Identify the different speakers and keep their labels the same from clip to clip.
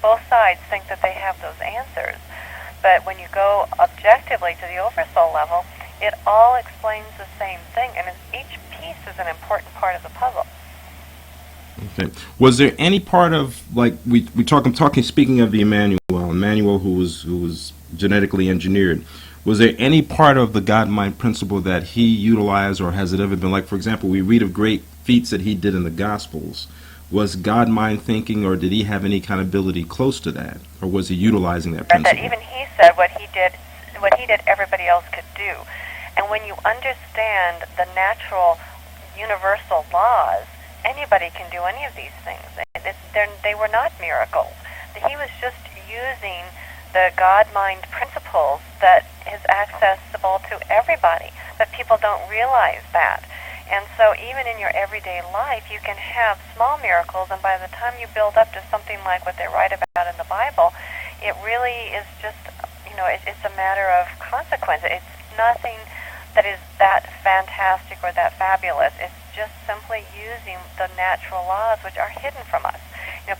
Speaker 1: both sides think that they have those answers. But when you go objectively to the oversoul level, it all explains the same thing, and each piece is an important part of the puzzle.
Speaker 2: Okay. Was there any part of, like, I'm talking speaking of the Jmmanuel who was genetically engineered, was there any part of the God mind principle that he utilized, or has it ever been, like, for example, we read of great feats that he did in the Gospels? Was God mind thinking, or did he have any kind of ability close to that, or was he utilizing that principle?
Speaker 1: That even he said what he did, everybody else could do. And when you understand the natural, universal laws, anybody can do any of these things. They were not miracles. He was just using the God-mind principles that is accessible to everybody, but people don't realize that. And so even in your everyday life, you can have small miracles, and by the time you build up to something like what they write about in the Bible, it really is just, it's a matter of consequence. It's nothing that is that fantastic or that fabulous. It's just simply using the natural laws which are hidden from us.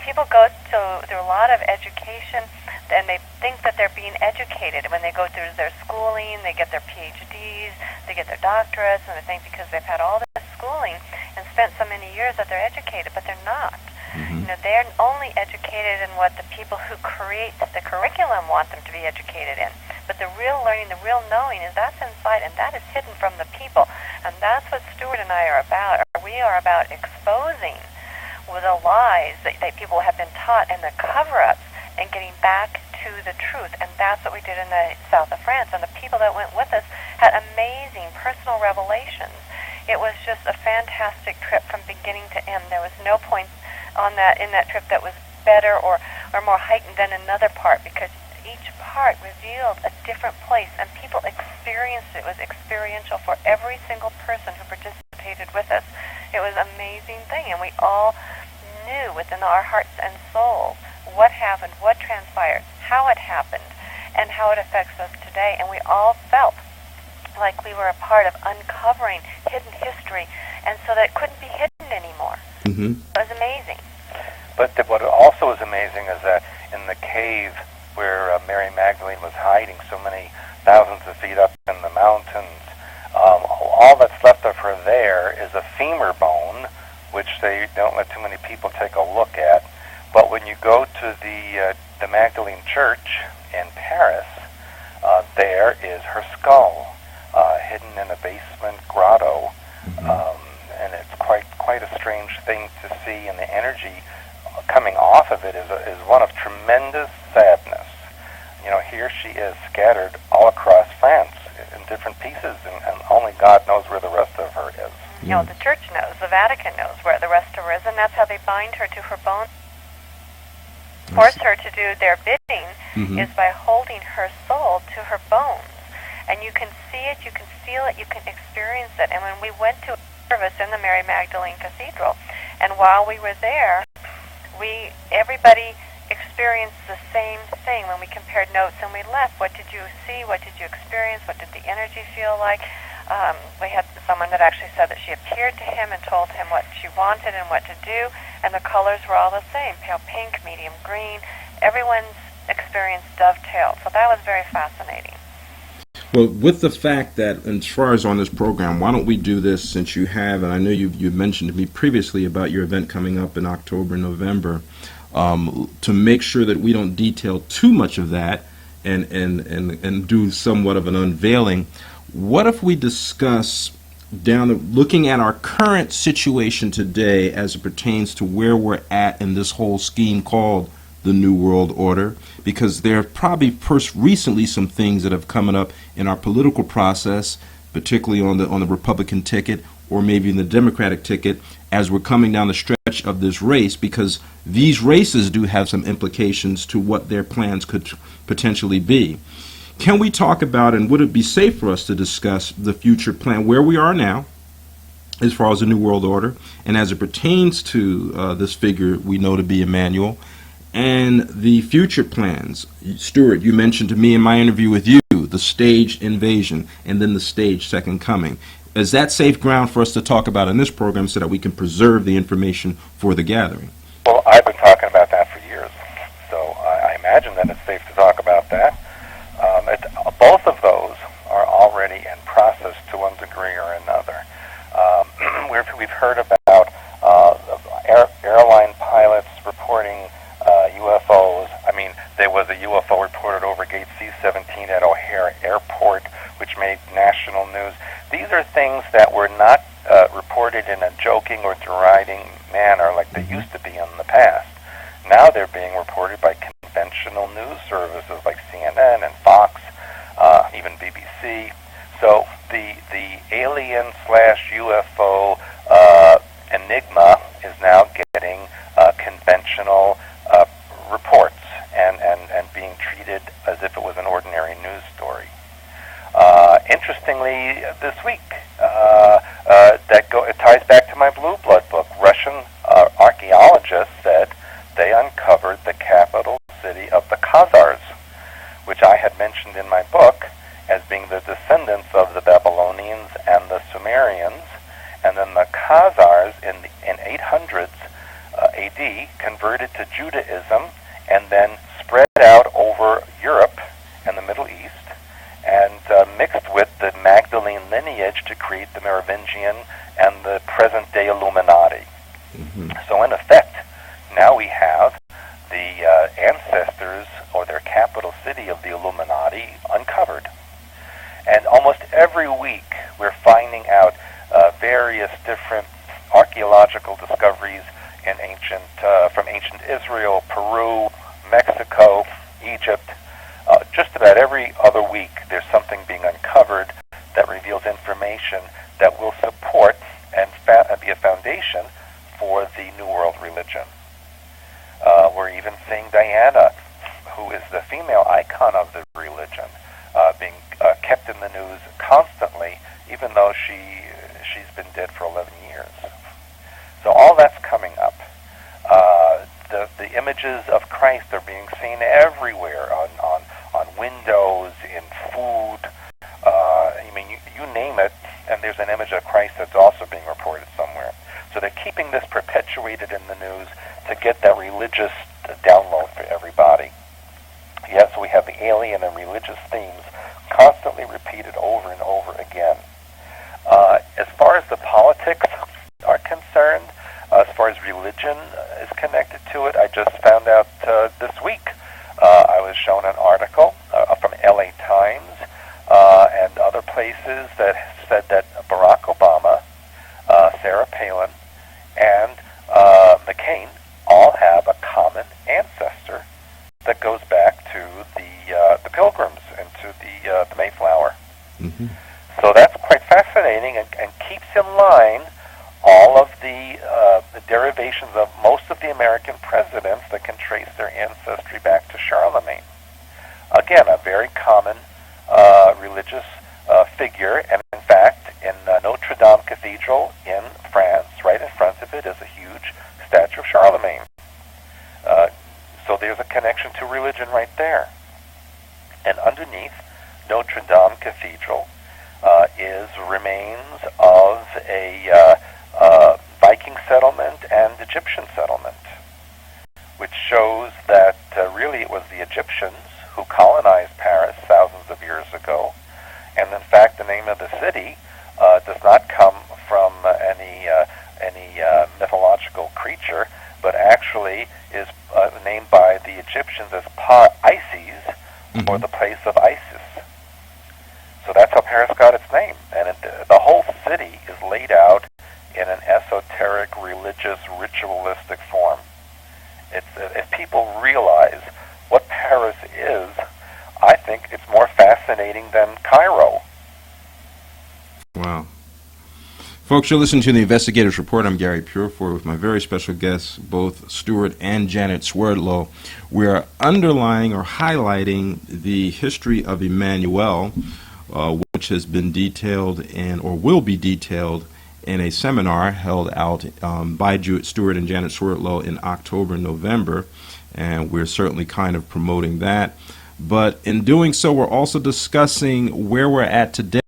Speaker 1: People go through a lot of education, and they think that they're being educated. When they go through their schooling, they get their PhDs, they get their doctorates, and they think because they've had all this schooling and spent so many years that they're educated, but they're not. Mm-hmm. They're only educated in what the people who create the curriculum want them to be educated in. But the real learning, the real knowing, that's inside, and that is hidden from the people. And that's what Stewart and I are about. We are about exposing the lies that people have been taught and the cover-ups, and getting back to the truth. And that's what we did in the south of France. And the people that went with us had amazing personal revelations. It was just a fantastic trip from beginning to end. There was no point in that trip that was better or more heightened than another part, because each part revealed a different place, and people experienced it. It was experiential for every single person who participated with us. It was an amazing thing, and we all knew within our hearts and souls what happened, what transpired, how it happened, and how it affects us today. And we all felt like we were a part of uncovering hidden history, and so that it couldn't be hidden anymore. Mm-hmm. It was amazing.
Speaker 3: But what also is amazing is that in the cave where Mary Magdalene was hiding so many thousands of feet up in the mountains, all that's left of her there is a femur bone, which they don't let too many people take a look at. But when you go to the Magdalene Church in Paris, there is her skull hidden in a basement grotto, and it's quite a strange thing to see, and the energy coming off of it is one of tremendous sadness. Here she is scattered all across France in different pieces, and only God knows where the rest of her is.
Speaker 1: The Church knows, the Vatican knows where the rest of her is, and that's how they bind her to her bones. Force her to do their bidding is by holding her soul to her bones. And you can see it, you can feel it, you can experience it. And when we went to a service in the Mary Magdalene Cathedral, and while we were there, everybody experienced the same thing when we compared notes and we left. What did you see? What did you experience? What did the energy feel like? We had someone that actually said that she appeared to him and told him what she wanted and what to do, and the colors were all the same, pale pink, medium green. Everyone's experience dovetailed, so that was very fascinating.
Speaker 2: Well, with the fact that, as far as on this program, why don't we do this, since you have, and I know you mentioned to me previously about your event coming up in October, November, to make sure that we don't detail too much of that and do somewhat of an unveiling. What if we discuss looking at our current situation today as it pertains to where we're at in this whole scheme called the New World Order? Because there are probably recently some things that have come up in our political process, particularly on the Republican ticket or maybe in the Democratic ticket, as we're coming down the stretch of this race, because these races do have some implications to what their plans could potentially be. Can we talk about, and would it be safe for us to discuss the future plan, where we are now as far as the New World Order, and as it pertains to this figure we know to be Jmmanuel, and the future plans? Stewart, you mentioned to me in my interview with you the staged invasion and then the staged second coming. Is that safe ground for us to talk about in this program so that we can preserve the information for the gathering?
Speaker 3: Well, I've been talking about that for years. So imagine that it's safe to talk about that. Both of those are already in process to one degree or another. We've heard about airline pilots reporting UFOs. I mean, there was a UFO reported over gate C-17 at O'Hare Airport, which made national news. These are things that were not reported in a joking or deriding manner like they used to be in the past. Now they're being reported by conventional news services like CNN and Fox, even BBC. So the alien/UFO enigma is now getting conventional reports and being treated as if it was an ordinary news story. Interestingly, this week, it ties back to my Blue Blood book. Russian archaeologists said they uncovered the capital city of the Khazars, which I had mentioned in my book as being the descendants of the Babylonians and the Sumerians. And then the Khazars in 800s AD converted to Judaism and then spread out over Europe and the Middle East and mixed with the Magdalene lineage to create the Merovingian and the present-day Illuminati. Mm-hmm. So in effect, now we have the ancestors or their capital city of the Illuminati uncovered. And almost every week we're finding out various different archaeological discoveries in from ancient Israel, Peru, Mexico, Egypt. Just about every other week there's something being uncovered that reveals information that will support and be a foundation for the New World religion. We're even seeing Diana, who is the female icon of the religion, being kept in the news constantly, even though she's been dead for 11 years. So all that's coming up. The images of Christ are being seen everywhere on windows, in food. I mean, you name it, and there's an image of Christ that's also being reported somewhere. So they're keeping this perpetuated in the news to get that religious download for everybody. Yes, we have the alien and religious themes constantly repeated over and over again. As far as the politics are concerned, as far as religion is connected to it, I just found out this week. I was shown an article from LA Times and other places that said that Barack Obama, Sarah Palin, and McCain all have a common ancestor that goes back to the Pilgrims and to the Mayflower. Mm-hmm. So that's quite fascinating and keeps in line all of the derivations of most of the American presidents that can trace their ancestry back to Charlemagne. Again, a very common religious figure, and in fact, in Notre Dame Cathedral in France, right in front of it is a huge statue of Charlemagne. So there's a connection to religion right there. And underneath Notre Dame Cathedral is remains of a Viking settlement and Egyptian settlement, which shows that really it was the Egyptians who colonized Paris thousands of years ago. And in fact, the name of the city does not come from any mythological creature, but actually is named by the Egyptians as Isis, mm-hmm. or the place of Isis. So that's how Paris got its name. And the whole city is laid out in an esoteric, religious, ritualistic form. If people realize what Paris is, I think it's more fascinating than Cairo.
Speaker 2: Wow. Folks, you're listening to the Investigators Report. I'm Gary Pureford with my very special guests, both Stewart and Janet Swerdlow. We are underlying or highlighting the history of Jmmanuel, which has been detailed or will be detailed in a seminar held out by Stewart and Janet Swerdlow in October and November, and we're certainly kind of promoting that. But in doing so, we're also discussing where we're at today